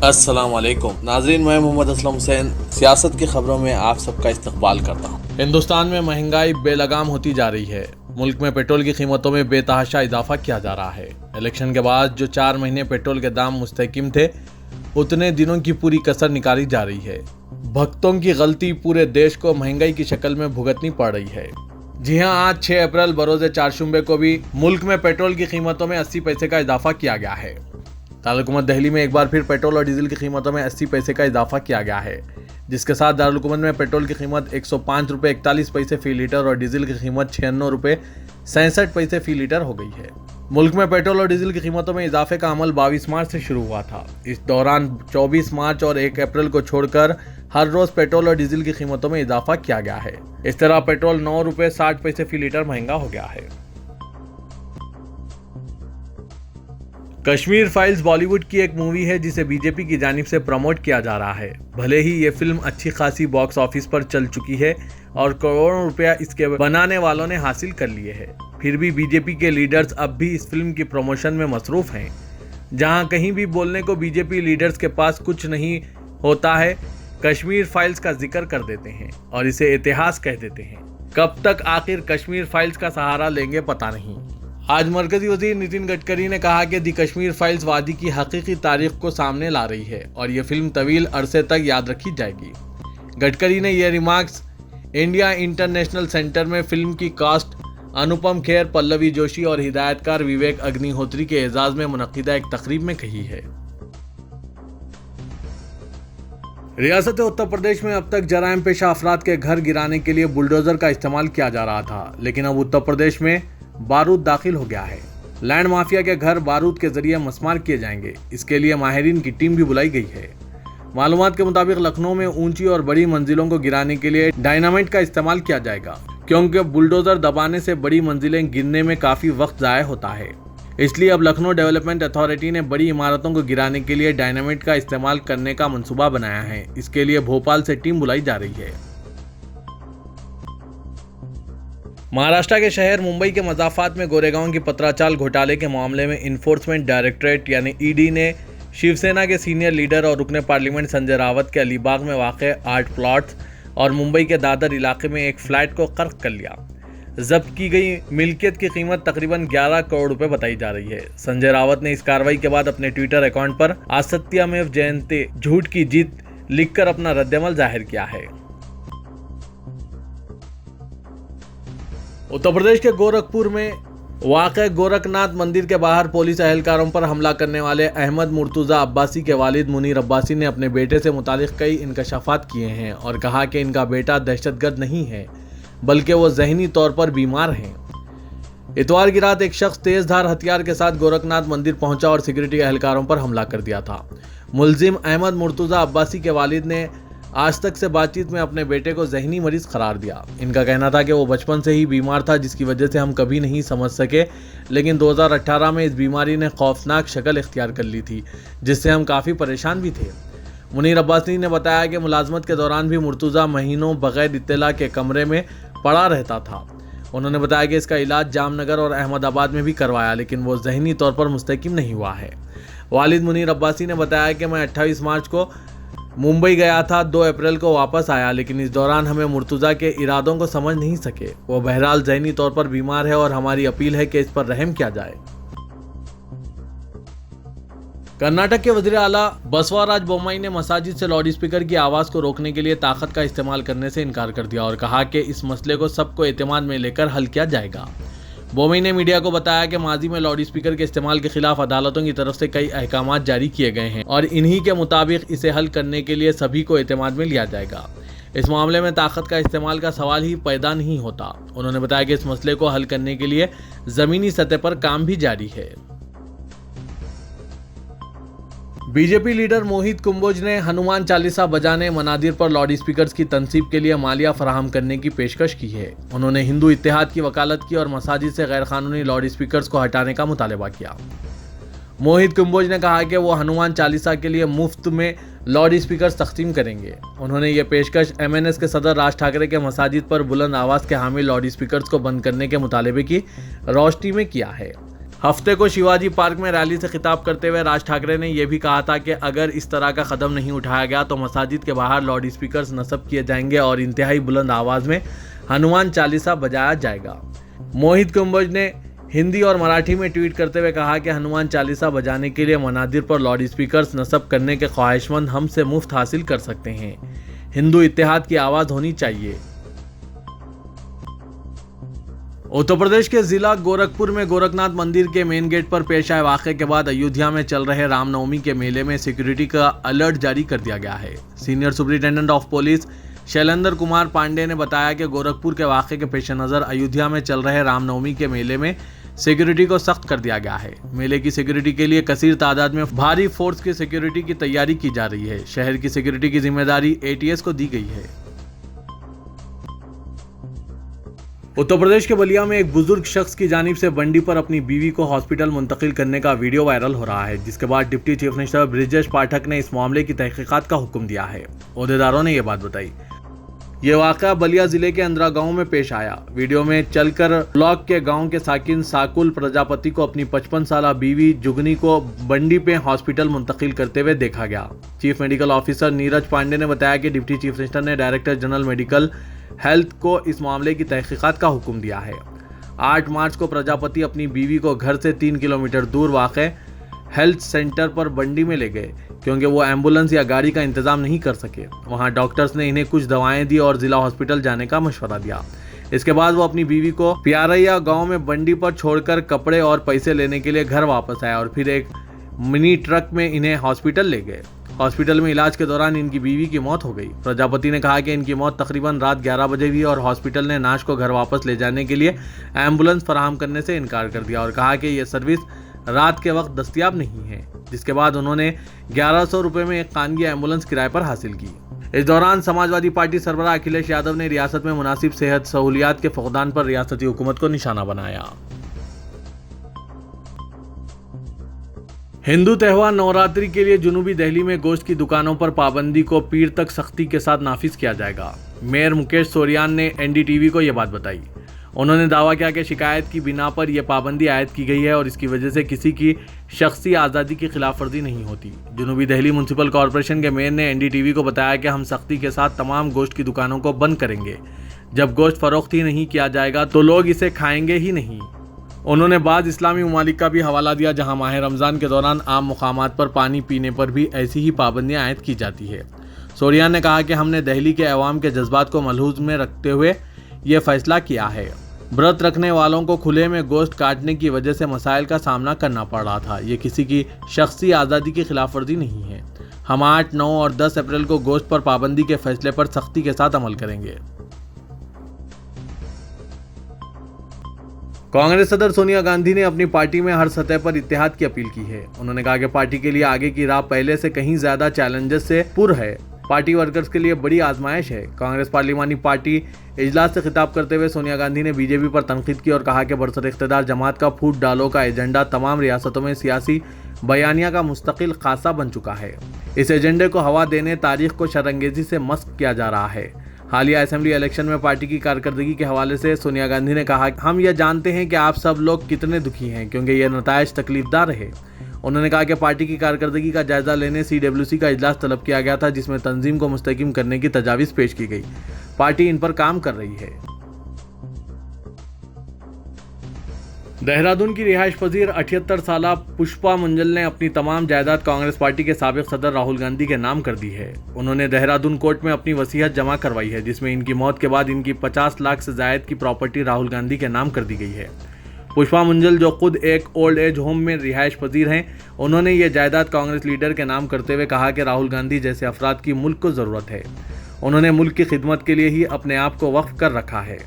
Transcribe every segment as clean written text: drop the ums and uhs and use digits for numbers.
अस्सलाम वालेकुम नाजरीन, मैं मोहम्मद असलम हुसैन सियासत की खबरों में आप सबका इस्तकबाल करता हूँ। हिंदुस्तान में महंगाई बेलगाम होती जा रही है। मुल्क में पेट्रोल की कीमतों में बेतहाशा इजाफा किया जा रहा है। इलेक्शन के बाद जो 4 महीने पेट्रोल के दाम मुस्तहकिम थे, उतने दिनों की पूरी कसर निकाली जा रही है। भक्तों की गलती पूरे देश को महंगाई की शक्ल में भुगतनी पड़ रही है। जी हां, आज 6 अप्रैल बरोज़ चारशंबे को भी मुल्क में पेट्रोल की कीमतों में 80 पैसे का इजाफा किया गया है। दारुल-हुकूमत दिल्ली में एक बार फिर पेट्रोल और डीजल की कीमतों में 80 पैसे का इजाफा किया गया है, जिसके साथ दारुल-हुकूमत में पेट्रोल की कीमत 105 रुपये 41 पैसे फी लीटर और डीजल की कीमत 96 रुपये 67 पैसे फी लीटर हो गई है। मुल्क में पेट्रोल और डीजल की कीमतों में इजाफे का अमल 22 मार्च से शुरू हुआ था। इस दौरान 24 मार्च और 1 अप्रैल को छोड़कर हर रोज पेट्रोल और डीजल की कीमतों में इजाफा किया गया है। इस तरह पेट्रोल 9 रुपये 60 पैसे फी लीटर महंगा हो गया है। कश्मीर फाइल्स बॉलीवुड की एक मूवी है जिसे बीजेपी की जानिब से प्रमोट किया जा रहा है। भले ही ये फिल्म अच्छी खासी बॉक्स ऑफिस पर चल चुकी है और करोड़ों रुपया इसके बनाने वालों ने हासिल कर लिए हैं, फिर भी बीजेपी के लीडर्स अब भी इस फिल्म की प्रमोशन में मसरूफ हैं। जहां कहीं भी बोलने को बीजेपी लीडर्स के पास कुछ नहीं होता है, कश्मीर फाइल्स का जिक्र कर देते हैं और इसे इतिहास कह देते हैं। कब तक आखिर कश्मीर फाइल्स का सहारा लेंगे पता नहीं। आज मरकजी वजीर नितिन गडकरी ने कहा कि दी कश्मीर फाइल्स वादी की हकीकी तारीख को सामने ला रही है और ये फिल्म तवील अरसे तक याद रखी जाएगी। गडकरी ने यह रिमार्क्स इंडिया इंटरनेशनल सेंटर में फिल्म की कास्ट अनुपम खेर, पल्लवी जोशी और हिदायतकार विवेक अग्निहोत्री के एजाज में मुनक्किदा एक तकरीब में कही है। रियासत उत्तर प्रदेश में अब तक जराइम पेशा अफराद के घर गिराने के लिए बुलडोजर का इस्तेमाल किया जा रहा था, लेकिन अब उत्तर प्रदेश में बारूद दाखिल हो गया है। लैंड माफिया के घर बारूद के जरिए मस्मार किए जाएंगे। इसके लिए माहिरीन की टीम भी बुलाई गई है। मालूमात के मुताबिक लखनऊ में ऊंची और बड़ी मंजिलों को गिराने के लिए डायनामाइट का इस्तेमाल किया जाएगा, क्योंकि बुलडोजर दबाने से बड़ी मंजिलें गिरने में काफी वक्त ज़ाया होता है। इसलिए अब लखनऊ डेवलपमेंट अथॉरिटी ने बड़ी इमारतों को गिराने के लिए डायनामाइट का इस्तेमाल करने का मंसूबा बनाया है। इसके लिए भोपाल से टीम बुलाई जा रही है। महाराष्ट्र के शहर मुंबई के मजाफात में गोरेगांव की पत्राचाल घोटाले के मामले में इन्फोर्समेंट डायरेक्टरेट यानी ईडी ने शिवसेना के सीनियर लीडर और रुकने पार्लियामेंट संजय रावत के अलीबाग में वाक़े 8 प्लॉट्स और मुंबई के दादर इलाके में एक फ्लैट को कर्क कर लिया। जब्त की गई मिल्कियत की कीमत तकरीबन 11 करोड़ रुपए बताई जा रही है। संजय रावत ने इस कार्रवाई के बाद अपने ट्विटर अकाउंट पर असत्यमेव जयन्ते, झूठ की जीत लिखकर अपना रद्दअमल जाहिर किया है। उत्तर प्रदेश के गोरखपुर में वाक़े गोरखनाथ मंदिर के बाहर पुलिस एहलकारों पर हमला करने वाले अहमद मुर्तुज़ा अब्बासी के वालिद मुनीर अब्बासी ने अपने बेटे से मुतालिक कई इंकशाफात किए हैं और कहा कि इनका बेटा दहशतगर्द नहीं है, बल्कि वो ज़हनी तौर पर बीमार हैं। इतवार की रात एक शख्स तेज़धार हथियार के साथ गोरखनाथ मंदिर पहुंचा और सिक्योरिटी एहलकारों पर हमला कर दिया था। मुलजिम अहमद मुर्तुज़ा अब्बासी के वालिद ने आज तक से बातचीत में अपने बेटे को जहनी मरीज करार दिया। इनका कहना था कि वो बचपन से ही बीमार था, जिसकी वजह से हम कभी नहीं समझ सके, लेकिन 2018 में इस बीमारी ने खौफनाक शक्ल इख्तियार कर ली थी, जिससे हम काफ़ी परेशान भी थे। मुनीर अब्बासी ने बताया कि मुलाजमत के दौरान भी मुर्तुज़ा महीनों बगैर इत्तला के कमरे में पड़ा रहता था। उन्होंने बताया कि इसका इलाज जामनगर और अहमदाबाद में भी करवाया, लेकिन वो जहनी तौर पर मुस्तकिम नहीं हुआ है। वालिद मुनीर अब्बासी ने बताया कि मैं 28 मार्च को मुंबई गया था, 2 अप्रैल को वापस आया, लेकिन इस दौरान हमें मुर्तुज़ा के इरादों को समझ नहीं सके। वो बहरहाल जहनी तौर पर बीमार है और हमारी अपील है कि इस पर रहम किया जाए। कर्नाटक के वज़ीर आला बसवराज बोम्मई ने मसाजिद से लाउड स्पीकर की आवाज़ को रोकने के लिए ताकत का इस्तेमाल करने से इनकार कर दिया और कहा कि इस मसले को सबको एतमाद में लेकर हल किया जाएगा। बोम्मई ने मीडिया को बताया कि माजी में लाउड स्पीकर के इस्तेमाल के खिलाफ अदालतों की तरफ से कई अहकामात जारी किए गए हैं और इन्हीं के मुताबिक इसे हल करने के लिए सभी को एतमाद में लिया जाएगा। इस मामले में ताकत का इस्तेमाल का सवाल ही पैदा नहीं होता। उन्होंने बताया कि इस मसले को हल करने के लिए ज़मीनी सतह पर काम भी जारी है। बीजेपी लीडर मोहित कुंबोज ने हनुमान चालीसा बजाने, मनादिर पर लाउड स्पीकर्स की तनसीब के लिए मालिया फराहम करने की पेशकश की है। उन्होंने हिंदू इत्तेहाद की वकालत की और मसाजिद से गैर कानूनी लाउड स्पीकर्स को हटाने का मुतालबा किया। मोहित कुंबोज ने कहा कि वो हनुमान चालीसा के लिए मुफ्त में लाउड स्पीकर्स तकसीम करेंगे। उन्होंने ये पेशकश MNS के सदर राज ठाकरे के मसाजिद पर बुलंद आवाज़ के हामिल लाउड स्पीकर्स को बंद करने के मुतालबे की रोशनी में किया है। हफ्ते को शिवाजी पार्क में रैली से खिताब करते हुए राज ठाकरे ने यह भी कहा था कि अगर इस तरह का कदम नहीं उठाया गया तो मसाजिद के बाहर लाउड स्पीकर्स नस्ब किए जाएंगे और इंतहाई बुलंद आवाज में हनुमान चालीसा बजाया जाएगा। मोहित कुंभज ने हिंदी और मराठी में ट्वीट करते हुए कहा कि हनुमान चालीसा बजाने के लिए मनादिर पर लाउड स्पीकर्स नस्ब करने के ख्वाहिशमंद हमसे मुफ्त हासिल कर सकते हैं। हिंदू इत्तेहाद की आवाज होनी चाहिए। उत्तर प्रदेश के जिला गोरखपुर में गोरखनाथ मंदिर के मेन गेट पर पेश आए वाक़े के बाद अयोध्या में चल रहे रामनवमी के मेले में सिक्योरिटी का अलर्ट जारी कर दिया गया है। Senior superintendent of police Shailendra Kumar Pandey ने बताया कि गोरखपुर के वाक़े के पेश नज़र अयोध्या में चल रहे रामनवमी के मेले में सिक्योरिटी को सख्त कर दिया गया है। मेले की सिक्योरिटी के लिए कसीर तादाद में भारी फोर्स की सिक्योरिटी की तैयारी की जा रही है। शहर की सिक्योरिटी की जिम्मेदारी ATS को दी गई है। उत्तर प्रदेश के बलिया में एक बुजुर्ग शख्स की जानिब से बंडी पर अपनी बीवी को हॉस्पिटल मुंतकिल करने का वीडियो वायरल हो रहा है, जिसके बाद डिप्टी चीफ मिनिस्टर ब्रिजेश पाठक ने इस मामले की तहकीकात का हुक्म दिया है। ओहदेदारों ने यह बात बताई। ये वाक़या बलिया जिले के अंदरा गांव में पेश आया। वीडियो में चलकर ब्लॉक के गांव के साकिन साकुल प्रजापति को अपनी 55 साला बीवी जुगनी को बंडी पे हॉस्पिटल मुंतकिल करते हुए देखा गया। Chief medical officer Neeraj Pandey ने बताया कि डिप्टी चीफ मिनिस्टर ने डायरेक्टर जनरल मेडिकल हेल्थ को इस मामले की तहकीकात का हुक्म दिया है। 8 मार्च को प्रजापति अपनी बीवी को घर से 3 किलोमीटर दूर वाक़े हेल्थ सेंटर पर बंडी में ले गए क्योंकि वो एम्बुलेंस या गाड़ी का इंतजाम नहीं कर सके। वहां डॉक्टर्स ने इन्हें कुछ दवाएं दी और जिला हॉस्पिटल जाने का मशवरा दिया। इसके बाद वो अपनी बीवी को प्यारैया गांव में बंडी पर छोड़कर कपड़े और पैसे लेने के लिए घर वापस आया और फिर एक मिनी ट्रक में इन्हें हॉस्पिटल ले गए। हॉस्पिटल में इलाज के दौरान इनकी बीवी की मौत हो गई। प्रजापति ने कहा कि इनकी मौत तकरीबन रात 11 बजे हुई और हॉस्पिटल ने नाश को घर वापस ले जाने के लिए एम्बुलेंस फराहम करने से इनकार कर दिया और कहा कि यह सर्विस रात के वक्त दस्तयाब नहीं है, जिसके बाद उन्होंने 1100 रुपये में एक खानगी एम्बुलेंस किराए पर हासिल की। इस दौरान समाजवादी पार्टी सरबराह अखिलेश यादव ने रियासत में मुनासिब सेहत सहूलियात के फुकदान पर रियासती हुकूमत को निशाना बनाया। हिंदू त्यौहार नवरात्रि के लिए जुनूबी दिल्ली में गोश्त की दुकानों पर पाबंदी को पीर तक सख्ती के साथ नाफिज किया जाएगा। मेयर मुकेश सोरियान ने NDTV को यह बात बताई। उन्होंने दावा किया कि शिकायत की बिना पर यह पाबंदी आयद की गई है और इसकी वजह से किसी की शख्सी आज़ादी की खिलाफ वर्जी नहीं होती। जुनूबी दिल्ली म्यूनसिपल कॉरपोरेशन के मेयर ने NDTV को बताया कि हम सख्ती के साथ तमाम गोश्त की दुकानों को बंद करेंगे। जब गोश्त फरोख्त ही नहीं किया जाएगा तो लोग इसे खाएंगे ही नहीं। उन्होंने बाद इस्लामी ममालिक का भी हवाला दिया जहां माह रमज़ान के दौरान आम मुकामात पर पानी पीने पर भी ऐसी ही पाबंदियां आयद की जाती है। सोरियान ने कहा कि हमने दिल्ली के अवाम के जज्बात को मलहूज में रखते हुए ये फैसला किया है। व्रत रखने वालों को खुले में गोश्त काटने की वजह से मसाइल का सामना करना पड़ रहा था। ये किसी की शख्सी आज़ादी की खिलाफ वर्जी नहीं है। हम 8, 9 और 10 अप्रैल को गोश्त पर पाबंदी के फैसले पर सख्ती के साथ अमल करेंगे। कांग्रेस सदर सोनिया गांधी ने अपनी पार्टी में हर सतह पर इत्तेहाद की अपील की है। उन्होंने कहा कि पार्टी के लिए आगे की राह पहले से कहीं ज्यादा चैलेंजेस से पुर है। पार्टी वर्कर्स के लिए बड़ी आजमाइश है। कांग्रेस पार्लिमानी पार्टी इजलास से खिताब करते हुए सोनिया गांधी ने बीजेपी पर तनकीद की और कहा कि बरसर इख्तिदार जमात का फूट डालो का एजेंडा तमाम रियासतों में सियासी बयानिया का मुस्तकिल खासा बन चुका है। इस एजेंडे को हवा देने तारीख को शरंगेजी से मस्क किया जा रहा है। हालिया असेंबली इलेक्शन में पार्टी की कारकर्दगी के हवाले से सोनिया गांधी ने कहा, हम यह जानते हैं कि आप सब लोग कितने दुखी हैं क्योंकि यह नतायज तकलीफदार रहे। उन्होंने कहा कि पार्टी की कारकर्दगी का जायजा लेने CWC का इजलास तलब किया गया था जिसमें तंजीम को मुस्तहकम करने की तजावीज़ पेश की गई। पार्टी इन पर काम कर रही है। देहरादून की रिहाइश पजीर 78 साला पुष्पा मुंजल ने अपनी तमाम जायदाद कांग्रेस पार्टी के साबिक सदर राहुल गांधी के नाम कर दी है। उन्होंने देहरादून कोर्ट में अपनी वसीयत जमा करवाई है जिसमें इनकी मौत के बाद इनकी 50 लाख से जायद की प्रॉपर्टी राहुल गांधी के नाम कर दी गई है। पुष्पा मुंजल जो खुद एक ओल्ड एज होम में रिहाइश पजीर हैं, उन्होंने ये जायदाद कांग्रेस लीडर के नाम करते हुए कहा कि राहुल गांधी जैसे अफराद की मुल्क को ज़रूरत है। उन्होंने मुल्क की खिदमत के लिए ही अपने आप को वक्फ कर रखा है।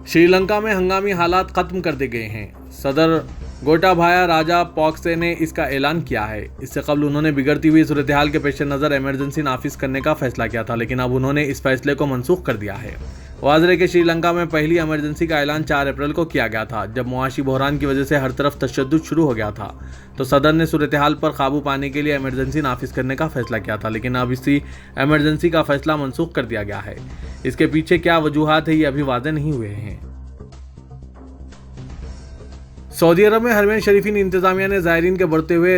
श्रीलंका में हंगामी हालात खत्म कर दिए गए हैं। सदर गोटाबाया राजापॉक्से ने इसका ऐलान किया है। इससे कबल उन्होंने बिगड़ती हुई सूरत हाल के पेश नज़र इमरजेंसी नाफिज करने का फैसला किया था, लेकिन अब उन्होंने इस फैसले को मनसूख कर दिया है। वाज़ रहे कि श्रीलंका में पहली इमरजेंसी का ऐलान 4 अप्रैल को किया गया था, जब मुआशी बहरान की वजह से हर तरफ तशद्दुद शुरू हो गया था। तो सदर ने सूरत हाल पर काबू पाने के लिए इमरजेंसी नाफिज करने का फैसला किया था, लेकिन अब इसी इमरजेंसी का फैसला मनसूख कर दिया गया है। इसके पीछे क्या वजूहात है ये अभी वाज़ेह नहीं हुए हैं। सऊदी अरब में हरमैन शरीफीन इंतजामिया ने ज़ायरीन के बढ़ते हुए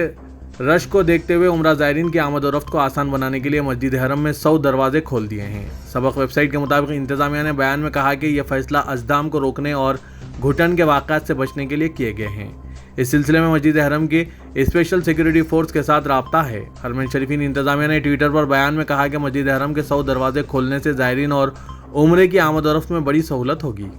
रश को देखते हुए उम्रा ज़ायरीन की आमद और रफ्त को आसान बनाने के लिए मस्जिद हरम में 100 दरवाजे खोल दिए हैं। सबक वेबसाइट के मुताबिक इंतजामिया ने बयान में कहा कि यह फैसला अज़दाम को रोकने और घुटन के वाक़यात से बचने के लिए किए गए हैं। इस सिलसिले में मस्जिद हरम की स्पेशल सिक्योरिटी फोर्स के साथ राब्ता है। हरमैन शरीफीन इंतजामिया ने ट्विटर पर बयान में कहा कि मस्जिद हरम के 100 दरवाजे खोलने से ज़ायरीन और उम्रे की आमद और रफ्त में बड़ी सहूलत होगी।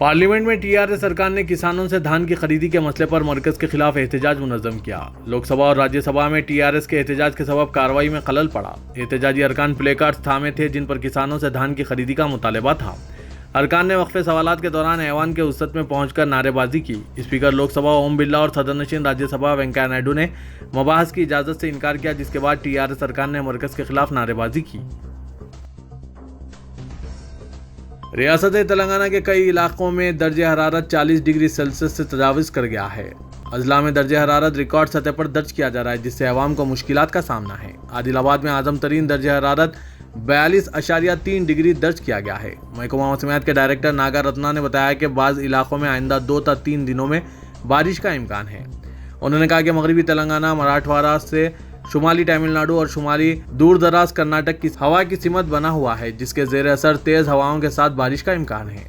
पार्लियामेंट में टीआरएस सरकार ने किसानों से धान की खरीदी के मसले पर मरकज के खिलाफ एहतजाज मुनज़्ज़म किया। लोकसभा और राज्यसभा में टीआरएस के एहतजाज के सबब कार्रवाई में खलल पड़ा। एहतजाजी अरकान प्ले कार्ड्स थामे थे जिन पर किसानों से धान की खरीदी का मुतालबा था। अरकान ने वक्फे सवालात के दौरान ऐवान के उस्सत में पहुंचकर नारेबाजी की। स्पीकर लोकसभा ओम बिरला और सदरनशीन राज्यसभा वेंकैया नायडू ने मबाहस की इजाज़त से इनकार किया, जिसके बाद टीआरएस सरकार ने मरकज के खिलाफ नारेबाजी की। रियासत तेलंगाना के कई इलाकों में दर्ज हरारत 40 डिग्री सेल्सियस से तजाविज़ कर गया है। अजला में दर्ज हरारत रिकॉर्ड सतह पर दर्ज किया जा रहा है, जिससे अवाम को मुश्किलात का सामना है। आदिलाबाद में आज़म तरीन दर्ज हरारत 42.3 डिग्री दर्ज किया गया है। महकमा मौसमियात के डायरेक्टर नागा रत्ना ने बताया कि बाज़ इलाकों में आइंदा 2 से 3 दिनों में बारिश का इम्कान है। उन्होंने कहा कि मगरबी तेलंगाना, मराठवाड़ा से शुमाली तमिलनाडु और शुमाली दूर दराज कर्नाटक की हवा की सिमत बना हुआ है, जिसके जेर असर तेज हवाओं के साथ बारिश का इम्कान है।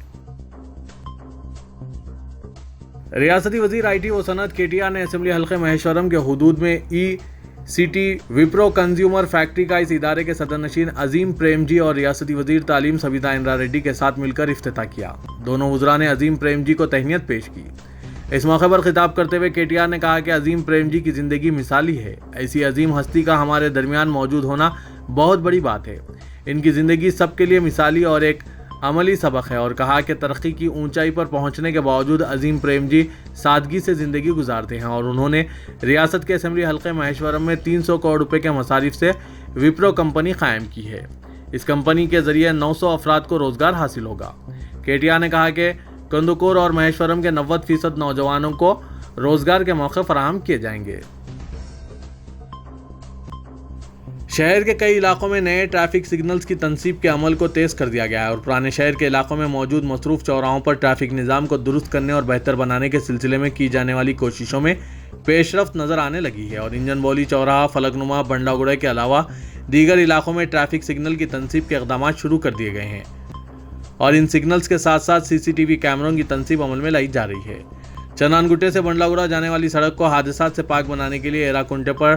रियासती वजीर IT व सनत KTR ने असेंबली हल्के महेश्वरम के हुदूद में ECT विप्रो कंज्यूमर फैक्ट्री का इस इदारे के सदरनशीन अजीम प्रेमजी और रियासती वजीर तालीम सविता इंद्रा रेड्डी के साथ मिलकर इफ्तिताह किया। दोनों वज़रा ने अजीम प्रेमजी को तहनीत पेश की। इस मौके पर खिताब करते हुए KTR ने कहा कि अजीम प्रेमजी की ज़िंदगी मिसाली है। ऐसी अजीम हस्ती का हमारे दरमियान मौजूद होना बहुत बड़ी बात है। इनकी ज़िंदगी सबके लिए मिसाली और एक अमली सबक है, और कहा कि तरक्की की ऊंचाई पर पहुंचने के बावजूद अजीम प्रेमजी सादगी से ज़िंदगी गुजारते हैं और उन्होंने रियासत के असेंबली हल्के महेश्वरम में 300 करोड़ रुपए के मसारिफ से विप्रो कंपनी कायम की है। इस कंपनी के ज़रिए 900 अफराद को रोज़गार हासिल होगा। KTR ने कहा कि कंदुकूर और महेश्वरम के 90% नौजवानों को रोजगार के मौके फराहम किए जाएंगे। शहर के कई इलाकों में नए ट्रैफिक सिग्नल्स की तनसीब के अमल को तेज कर दिया गया है और पुराने शहर के इलाकों में मौजूद मसरूफ चौराहों पर ट्रैफिक निज़ाम को दुरुस्त करने और बेहतर बनाने के सिलसिले में की जाने वाली कोशिशों में पेशरफ्त नजर आने लगी है और इंजन बोली चौराहा, फलकनुमा, बंडागुड़ा के अलावा दीगर इलाकों में ट्रैफिक सिग्नल की तनसीब के इक़दाम शुरू कर दिए गए हैं और इन सिग्नल्स के साथ साथ CCTV कैमरों की तनसीब अमल में लाई जा रही है। चनानगुट्टे से बंडलागुड़ा जाने वाली सड़क को हादसात से पाक बनाने के लिए एराकुंटे पर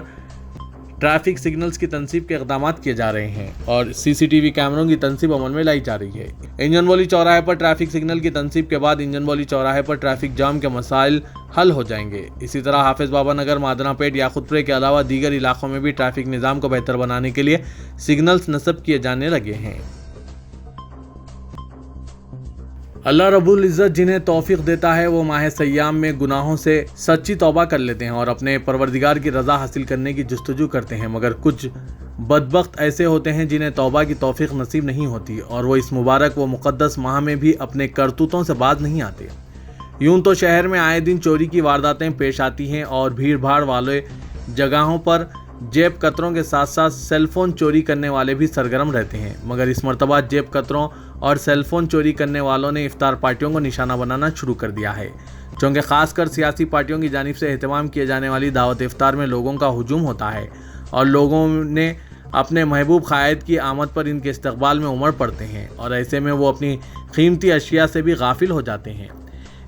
ट्रैफिक सिग्नल्स की तनसीब के इक़दाम किए जा रहे हैं और CCTV कैमरों की तनसीब अमल में लाई जा रही है। इंजन बोली चौराहे पर ट्रैफिक सिग्नल की तनसीब के बाद इंजन बोली चौराहे पर ट्रैफिक जाम के मसाइल हल हो जाएंगे। इसी तरह हाफिज बाबा नगर, मादनापेट, याकुतपुरे के अलावा दीगर इलाकों में भी ट्रैफिक निज़ाम को बेहतर बनाने के लिए सिग्नल्स नस्ब किए जाने लगे हैं। अल्लाह रब्बुल इज़्ज़त जिन्हें तौफीक देता है वो माह सय्याम में गुनाहों से सच्ची तौबा कर लेते हैं और अपने परवरदिगार की रज़ा हासिल करने की जुस्तजू करते हैं, मगर कुछ बदबख्त ऐसे होते हैं जिन्हें तौबा की तौफीक नसीब नहीं होती और वो इस मुबारक व मुक़द्दस माह में भी अपने करतूतों से बाज नहीं आते। यूं तो शहर में आए दिन चोरी की वारदातें पेश आती हैं और भीड़ भाड़ वाले जगहों पर जेब कतरों के साथ साथ सेलफोन चोरी करने वाले भी सरगर्म रहते हैं, मगर इस मरतबा जेब कतरों और सेलफोन चोरी करने वालों ने इफ्तार पार्टियों को निशाना बनाना शुरू कर दिया है। चूँकि खासकर सियासी पार्टियों की जानिब से एहतमाम किए जाने वाली दावत इफ्तार में लोगों का हुजूम होता है और लोगों ने अपने महबूब क़ायद की आमद पर इनके इस्तकबाल में उमड़ पड़ते हैं और ऐसे में वो अपनी कीमती अशिया से भी गाफिल हो जाते हैं।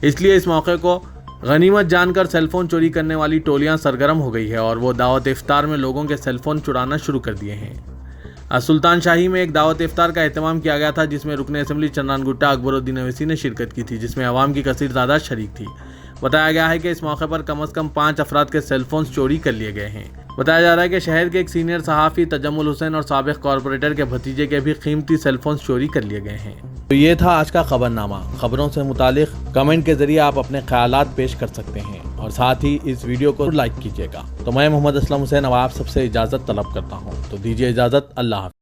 इसलिए इस मौके को गनीमत जानकर सेलफोन चोरी करने वाली टोलियां सरगर्म हो गई है और वो दावत इफ्तार में लोगों के सेलफोन चुराना शुरू कर दिए हैं। सुल्तान शाही में एक दावत इफ्तार का एहतमाम किया गया था जिसमें रुकने असेंबली चन्नानगुट्टा अकबरुद्दीन अवैसी ने शिरकत की थी, जिसमें अवाम की कसीर तादाद शरीक थी। बताया गया है कि इस मौके पर कम से कम 5 अफराद के सेलफोन चोरी कर लिए गए हैं। बताया जा रहा है कि शहर के एक सीनियर सहाफ़ी तजम्मुल हुसैन और साबिक़ कॉरपोरेटर के भतीजे के भी कीमती सेलफोन चोरी कर लिए गए हैं। तो ये था आज का खबरनामा। खबरों से मुतालिक कमेंट के जरिए आप अपने ख्यालात पेश कर सकते हैं और साथ ही इस वीडियो को लाइक कीजिएगा। तो मैं मोहम्मद असलम हुसैन अब आप सबसे इजाज़त तलब करता हूँ, तो दीजिए इजाज़त। अल्लाह हाफ़िज़।